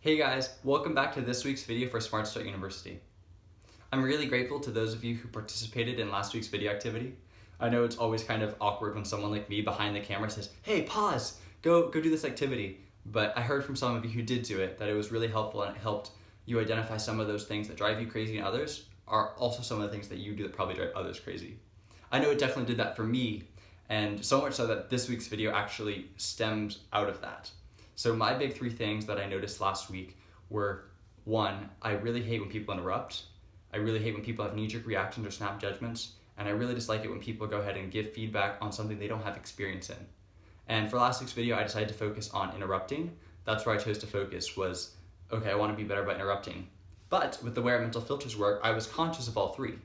Hey guys, welcome back to this week's video for Smart Start University. I'm really grateful to those of you who participated in last week's video activity. I know it's always kind of awkward when someone like me behind the camera says, hey, pause, go do this activity. But I heard from some of you who did do it that it was really helpful and it helped you identify some of those things that drive you crazy and others are also some of the things that you do that probably drive others crazy. I know it definitely did that for me, and so much so that this week's video actually stems out of that. So my big three things that I noticed last week were, one, I really hate when people interrupt. I really hate when people have knee-jerk reactions or snap judgments. And I really dislike it when people go ahead and give feedback on something they don't have experience in. And for last week's video, I decided to focus on interrupting. That's where I chose to focus was, okay, I want to be better about interrupting. But with the way our mental filters work, I was conscious of all three.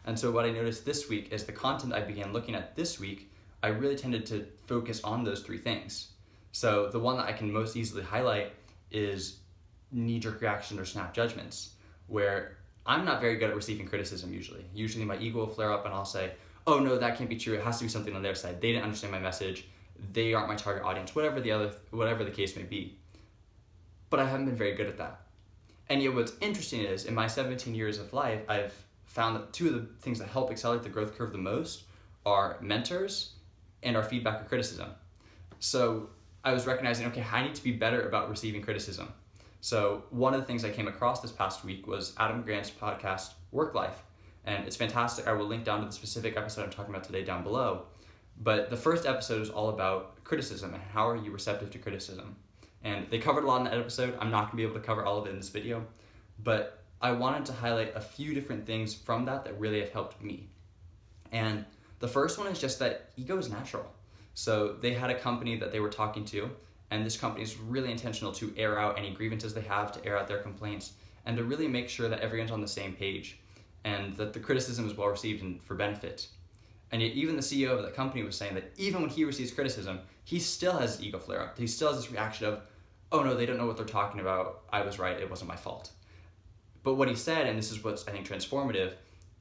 And so what I noticed this week is the content I began looking at this week, I really tended to focus on those three things. So the one that I can most easily highlight is knee-jerk reaction or snap judgments, where I'm not very good at receiving criticism usually. Usually my ego will flare up and I'll say, oh no, that can't be true. It has to be something on their side. They didn't understand my message. They aren't my target audience, whatever the case may be. But I haven't been very good at that. And yet what's interesting is in my 17 years of life, I've found that two of the things that help accelerate the growth curve the most are mentors and our feedback or criticism. So I was recognizing, okay, I need to be better about receiving criticism. So one of the things I came across this past week was Adam Grant's podcast, WorkLife. And it's fantastic. I will link down to the specific episode I'm talking about today down below. But the first episode is all about criticism and how are you receptive to criticism. And they covered a lot in that episode. I'm not gonna be able to cover all of it in this video, but I wanted to highlight a few different things from that really have helped me. And the first one is just that ego is natural. So they had a company that they were talking to, and this company is really intentional to air out any grievances they have, to air out their complaints, and to really make sure that everyone's on the same page and that the criticism is well received and for benefit. And yet even the CEO of that company was saying that even when he receives criticism, he still has his ego flare up. He still has this reaction of, oh no, they don't know what they're talking about. I was right, it wasn't my fault. But what he said, and this is what's I think transformative,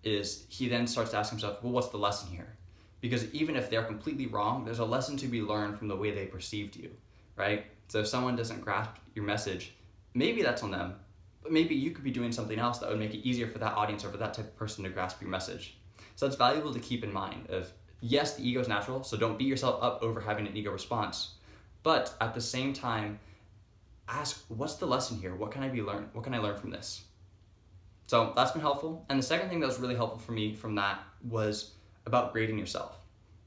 is he then starts to ask himself, well, what's the lesson here? Because even if they're completely wrong, there's a lesson to be learned from the way they perceived you, right? So if someone doesn't grasp your message, maybe that's on them, but maybe you could be doing something else that would make it easier for that audience or for that type of person to grasp your message. So it's valuable to keep in mind of, yes, the ego is natural, so don't beat yourself up over having an ego response, but at the same time, ask, what's the lesson here? What can I learn from this? So that's been helpful. And the second thing that was really helpful for me from that was about grading yourself.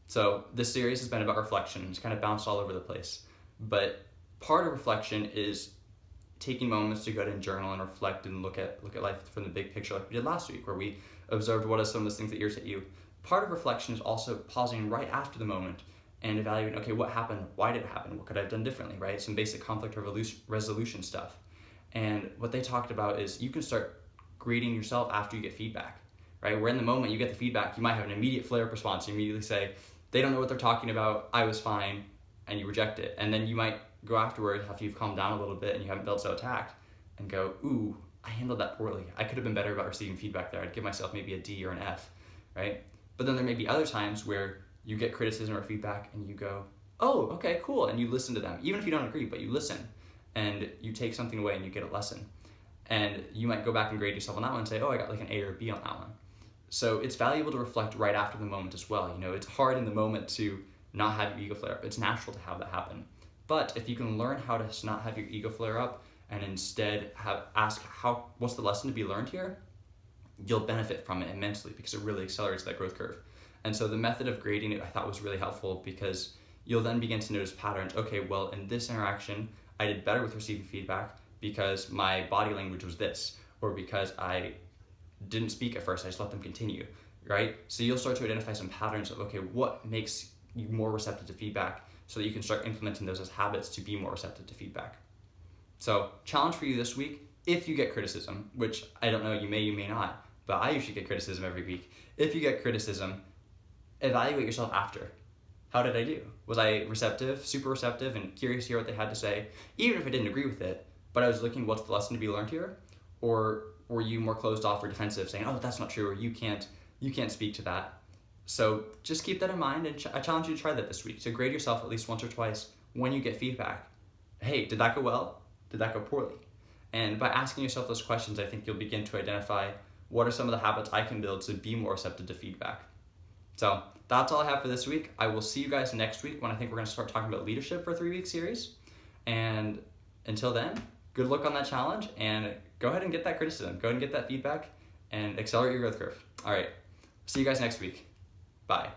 So this series has been about reflection. It's kind of bounced all over the place. But part of reflection is taking moments to go ahead and journal and reflect and look at life from the big picture like we did last week, where we observed what are some of those things that irritate you. Part of reflection is also pausing right after the moment and evaluating, okay, what happened? Why did it happen? What could I have done differently, right? Some basic conflict resolution stuff. And what they talked about is you can start grading yourself after you get feedback. Right? Where in the moment you get the feedback, you might have an immediate flare-up response. You immediately say, they don't know what they're talking about, I was fine, and you reject it. And then you might go afterwards after you've calmed down a little bit and you haven't felt so attacked and go, ooh, I handled that poorly. I could have been better about receiving feedback there. I'd give myself maybe a D or an F, right? But then there may be other times where you get criticism or feedback and you go, oh, okay, cool, and you listen to them. Even if you don't agree, but you listen and you take something away and you get a lesson. And you might go back and grade yourself on that one and say, oh, I got like an A or a B on that one. So it's valuable to reflect right after the moment as well. You know, it's hard in the moment to not have your ego flare up. It's natural to have that happen. But if you can learn how to not have your ego flare up and instead ask what's the lesson to be learned here, you'll benefit from it immensely because it really accelerates that growth curve. And so the method of grading it I thought was really helpful because you'll then begin to notice patterns. Okay, well, in this interaction, I did better with receiving feedback because my body language was this, or because I didn't speak at first, I just let them continue, right? So you'll start to identify some patterns of, okay, what makes you more receptive to feedback so that you can start implementing those as habits to be more receptive to feedback. So challenge for you this week, if you get criticism, which I don't know, you may not, but I usually get criticism every week. If you get criticism, evaluate yourself after. How did I do? Was I receptive, super receptive, and curious to hear what they had to say, even if I didn't agree with it, but I was looking, what's the lesson to be learned here? Or were you more closed off or defensive, saying, oh, that's not true, or you can't speak to that? So just keep that in mind, and I challenge you to try that this week, to grade yourself at least once or twice when you get feedback. Hey, did that go well? Did that go poorly? And by asking yourself those questions, I think you'll begin to identify what are some of the habits I can build to be more receptive to feedback. So that's all I have for this week. I will see you guys next week when I think we're going to start talking about leadership for a 3-week series. And until then, good luck on that challenge, and go ahead and get that criticism. Go ahead and get that feedback and accelerate your growth curve. All right. See you guys next week. Bye.